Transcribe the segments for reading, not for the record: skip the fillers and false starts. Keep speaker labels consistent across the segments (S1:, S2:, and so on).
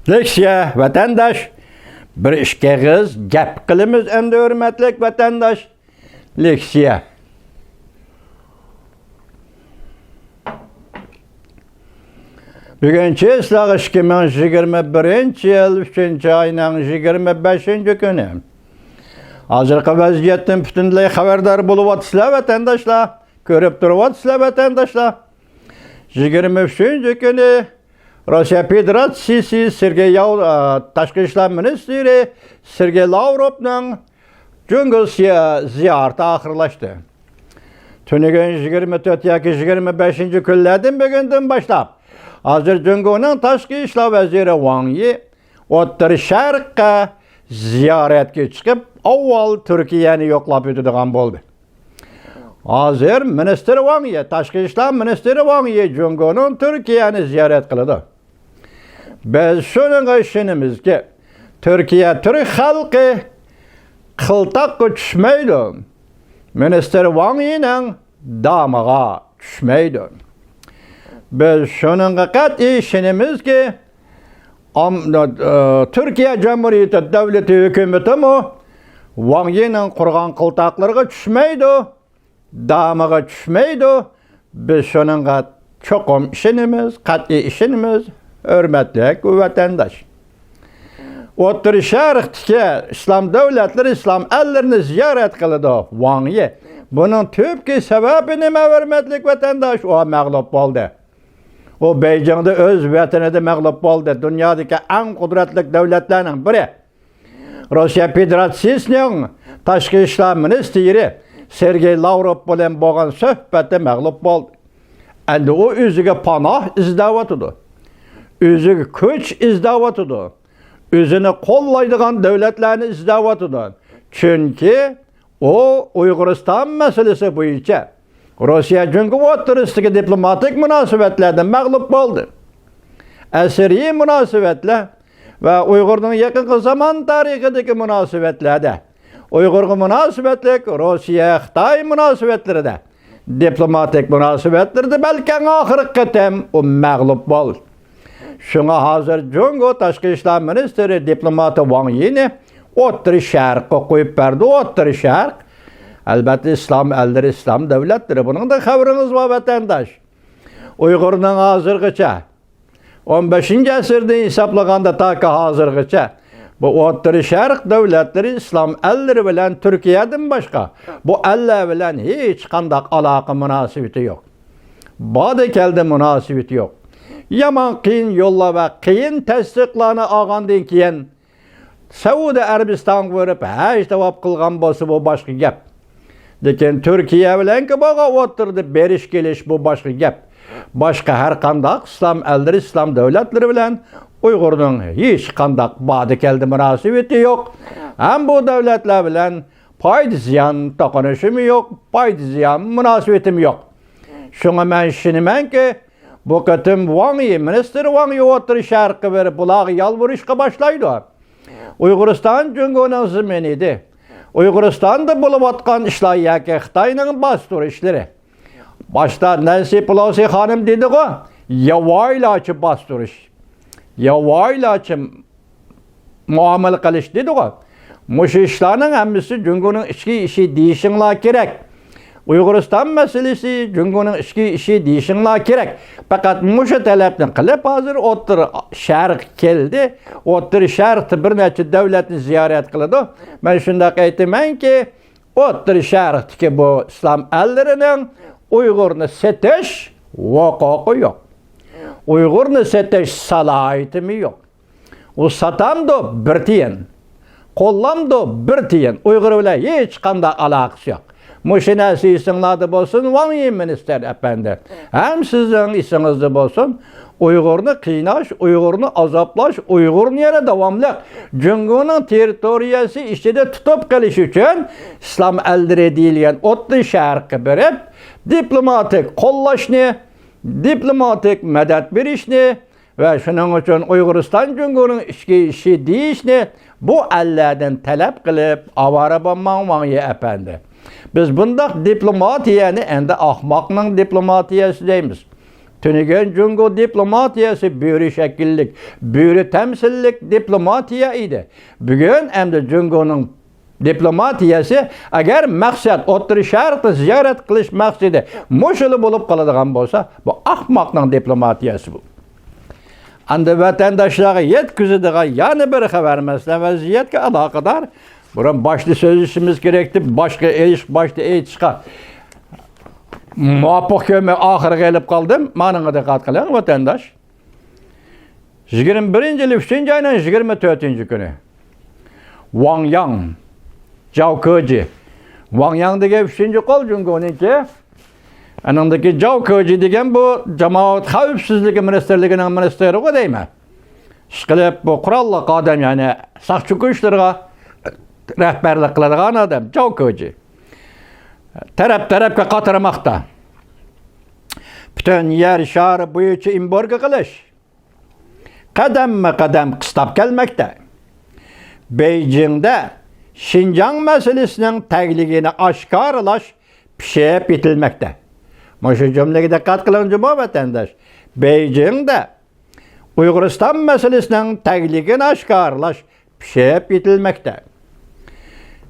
S1: Leksiya, vatandaş, bir ishga gap qilamiz endi hurmatli vatandaş. Leksiya. Bugunchi sizlarga 2021-yil 3-oyning 25-kuni. Hozirgi vaziyatdan butunlay xabardor bo'lyapsizlar vatandaşlar. Ko'rib turibsizlar vatandaşlar. 23-kuni Rossiya Federatsiyasi Tashqi ishlar ministri Sergey Lavrovning Jungusiya ziyarati oxirlashdi. Tunigun 24 yoki 25 kunlardan bugundan boshlab hozir Jungoning tashqi ishlar vaziri Wang Yi O'rta Sharqqa ziyoratga chiqib, avval Turkiyani yo'qlab o'tadigan bo'ldi. Hozir ministr Wang Yi, tashqi ishlar ministri Wang Yi Jungoning Turkiyani ziyorat qiladi. Biz shunga ishonamizki, Turkiya Turk xalqi qiltaqqa tushmaydi. Ministr Wang Yi'ning damiga tushmaydi. Biz shunga qat'iy ishonamizki, Türkiye Cumhuriyeti Devleti hükümeti Wang Yi'nin qurgan qiltaqlarga tushmaydi, damiga tushmaydi. Biz shunga cho'qim ishonamiz, qat'iy ishonamiz. Hürmetli vatandaş. O'rta Sharqdagi islom davlatlari, islom ellerini ziyorat qiladi Wang Yi. Bunun tüpki sebebi nima hürmetli vatandaş? O mağlup oldu. O Beijing'de öz vatanida mağlup oldu. Dünyadaki en kudretli devletlerinin biri. Rossiya Federatsiyasining tashqi ishlar ministri Sergey Lavrov bilan bo'lgan suhbatda mağlup oldu. Endi o o'ziga panoh izlayotdi. Özü kuch izlayotdi. Özünü qo'llaydigan davlatlarni izlayotdi. Chunki o Uyg'uriston masalasi bo'yicha Rossiya Jungo o'rtasidagi diplomatik munosabatlardan mag'lub bo'ldi. Asriy munosabatlar va Uyg'urning yaqinqi zamon tarixidagi munosabatlarda, Uyg'urga munosabatlik Rossiya-Xitoy munosabatlarida, diplomatik munosabatlarda balki oxirgi qatam u mag'lub bo'ldi. Şuna hazır Jungo tashqi ishlar ministri diplomati Wang Yi'ni O'rta Sharqqa qo'yib berdi. O'rta Sharq albatta islom elleri, islom davlatlari. Buning da xabarimiz bor vatandaş. Uyg'urning hozirgacha 15-asrda hisoblaganda taki hozirgacha bu O'rta Sharq davlatlari islom elleri bilan Turkiyadan boshqa bu ellar bilan hech qanday aloqa munosabati yo'q. Ba'da keldi munosabati yo'q. Yaman qiyin yo'llar va qiyin tasdiqlarni olgandan keyin Saudiya Arabiston ko'rib haj javob qilgan bo'lsa bu boshqa gap. Lekin Turkiya bilan bo'lgan o'tirdi berish kelish bu boshqa gap. Boshqa har qanday islom elleri, islom davlatlari bilan Uyg'urning hech qanday ba'da keldi munosabati yo'q. Ham bu davlatlar bilan foyda ziyon to'qinishim yo'q, foyda ziyon munosabatim yo'q. Shunga men ishonamanki, bu qatim Wang Yi, ministr Wang Yi O'rta Sharqqa berib bularga yalvorishga boshlaydi. Uyg'uriston Jungoning zaminida, Uyg'uristonda bo'layotgan ishlar yoki Xitoyning bostur ishlari. Boshda Nancy Pelosi xonim dedi-ku, yavoylachi bostirish, yavoylachi muomala qilish dedi-ku. Mush ishlarning hammasi Jungoning ichki ishi deyishinglar kerak. Uyg'uriston masalasi Jungoning ichki ishi deyishinglar kerak. Faqat mushu talabni qilib hozir O'rta Sharq keldi. O'rta Sharqda bir necha davlatni ziyorat qiladi. Men shunday aytamanki, O'rta Sharqdagi bu islom ellarining Uyg'urni setish huquqi yo'q. Uyg'urni setish salohiyati yo'q. U satamdi bir tiyin. Qo'llamdi bir tiyin. Uyg'ur bilan hech qanday aloqasi yo'q. Muşinasi isimlerde bolsun, Wang Yi minister efendi. Hem sizin isimizde bolsun, Uygur'unu qiynaş, Uygur'unu azaplaş, Uygur'un yere devamlı. Jungo'nun teritoriyası içinde tutup qilish uchun islom elleri deyilgan O'rta Sharqqa berib, diplomatik qo'llashni, diplomatik madad berishni ve shuning uchun Uyg'uriston Jungo'ning ichki ishi deyishni bu ellerden talab qilib, avara bo'lmang Wang Yi efendi. Biz bundaq diplomatiyani endi ahmoqning diplomatiyasi deymiz. Tünigen Cungo diplomatiyası büyürü şekillik, büyürü temsillik diplomatiya idi. Bugün hem de Cungo'nun diplomatiyası eğer maksat otur şartı ziyaret kılış maksidi muşulu bulup kalıdığın bolsa bu ahmakның diplomatiyası bu. Anda vatandaşlara yetküzüdüğü yani bir habermesle vaziyetke alakadar buran başlı sözüşümüz gerekti. Başka eğitişka muvaffak köme ahire gelip kaldım. Manına da katkılayan vatandaş. 21. yıl 3. ayının 24. günü. Wang Yang, Zhao Keji. Wang Yang degen 3. kol Cungo'nunki. Anındaki Zhao Keji degen bu Cemaat Xavfsizligi Ministerligining ministeri o deymi. Işqilib bu quralliq adam yani saqchi kuchlarga rahbarlik qiladigan adam Zhao Keji. Taraf-tarafga qatirmoqda. Bütün yer shari bo'yicha embargo qilish qadamma-qadam qistab kelmoqda. Beijingda Xinjiang masalasining tagligini oshkorlash pishib yetilmoqda. Mana shu jumlaga diqqat qiling janob vatandosh. Beijingda Uyg'uriston masalasining tagligini oshkorlash pishib yetilmoqda.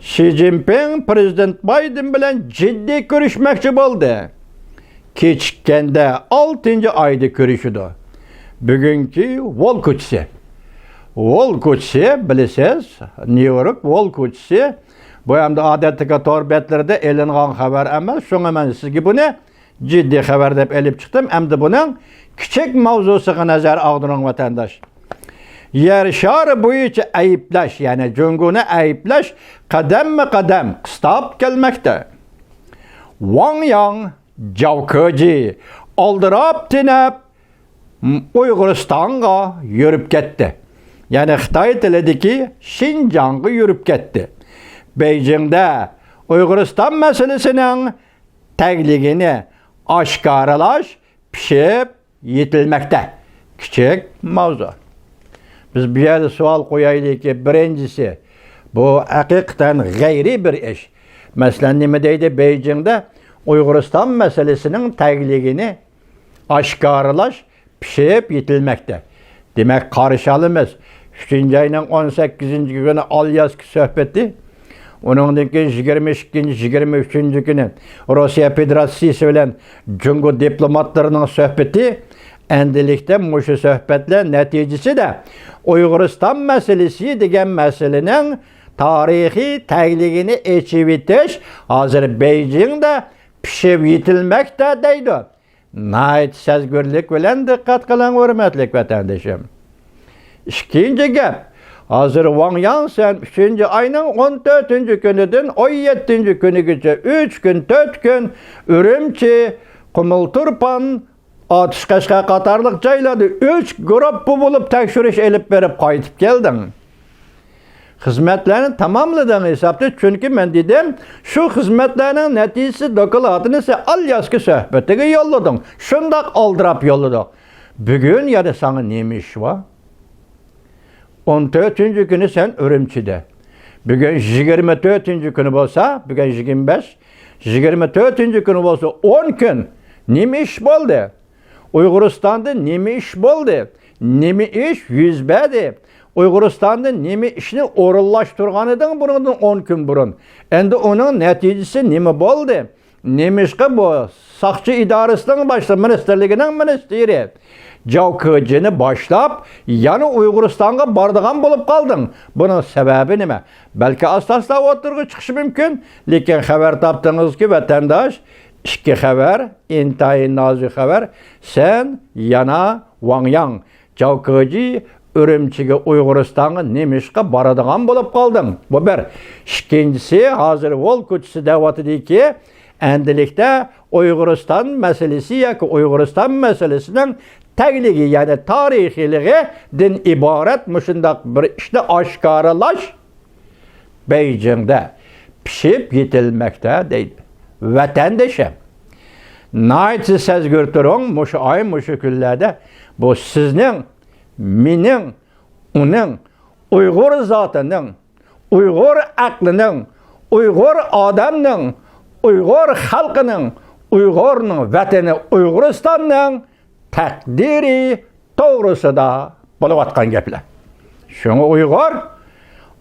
S1: Xi Jinping Prezident Biden bilan jiddiy ko'rishmoqchi bo'ldi. Kechikkanda 6. ayda ko'rishdi. Bugungi Wall ko'chasi. Wall ko'chasi bilasiz, New York Wall ko'chasi. Bu hamda odatdagi tor betlarda e'lingan xabar emas. Shunga men sizga buni jiddiy xabar deb elib chiqdim. Hamda buning kichik mavzusiga nazar og'diring vatandosh. Yer shari bo'yicha ayiblash, ya'ni Cungoni ayiblash qadamma-qadam qistab kelmoqda. Wang Yang, Zhao Keji oldirab tinab Uyg'uristonga yurib ketdi. Ya'ni Xitoy tilidagi Xinjiangga yurib ketdi. Beijingda Uyg'uriston masalasining tagligini oshkorlash pishib yetilmoqda. Kichik mavzu. Biz bir yerda savol qo'yaylikki, birinchisi bu haqiqatan g'ayriy bir ish. Masalan, nima deydi Beijingda Uyg'uriston masalasining tagligini oshkorlash pishib yetilmoqda. Demak, qarışalımız 3. ayning 18. günü Alyask suhbati, uningdan keyin 22. 23. günü Rossiya Federatsiyasi bilan Jungo diplomatlarining suhbati. Endilikte muşu sohbetler neticesi de Uyg'uriston masalasi degan masalaning tarixiy tagligini echib etish hozir Beijingda pishib yetilmoqda deydi. Nayt sezgirlik bilan diqqat qiling hurmatli vatandoshim. İkinci gap, hozir Wang Yang sen 3. ayning 14. kunidan 17. kunigacha 3 kun 4 kun Ürümçi, Qumulturpan, Atışqashqa qatarlıq joylarda 3 guruh bo'lib tekshirish elib berib qaytib keldim. Xizmatlarni tamomladim hisobda, chunki men dedim, shu xizmatlarning natijasi dokladini sen Alyaska suhbatiga yo'lladim. Shundoq oldirab yo'lladim. Bugun yana sana nima ish bor? 14. günü sen Ürümçide. Bugün 24. günü bo'lsa, bugün 25, 24. günü bo'lsa 10 kun nima ish bo'ldi? Uyg'uristonda nima ish bo'ldi? Nima ish yuz berdi? Uyg'uristonda nima ishni o'rinlashtirganidan bundan 10 kun burun. Endi uning natijasi nima bo'ldi? Nima ishqa bu? Saqchi idorasining boshlig'i, ministerligining ministri Zhao Keji'ni boshlab, yana Uyg'uristonga boradigan bo'lib qolding. Buning sababi nima? Balki asoslab o'tirg'i chiqishi mumkin, lekin xabar topdingizki, vatandosh, ikki xabar, intayin nozik xabar. Sen yana Wang Yang, Zhao Keji Ürümçiga Uyg'uristonga nemishqa boradigan bo'lib qolding. Bu bir. Ikkinchisi, hozir Wall ko'chasi da'vatidagi endilikda Uyg'uriston masalasi yoki Uyg'uriston masalasining tagligi, ya'ni tarixiyligidan iborat mushundaq bir ishni oshkorlash Beijingda pishib yetilmoqda deydi. Vatandoshim, nayt sezgirtiring mushu ay mushu kunlarda bu sizning, mening, uning, Uyg'ur zotining, Uyg'ur aqlining, Uyg'ur odamning, Uyg'ur xalqining, Uyg'urning vatani Uyg'uristonning takdiri to'g'risida bo'layotgan gaplar. Şunu Uyg'ur,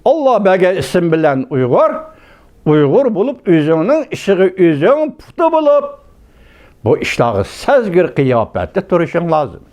S1: Allah bəgə isim bilen Uyg'ur bo'lib, o'zining ishiga o'zing puti bo'lib, bu ishlarga sezgir qiyofatda turishing lozim.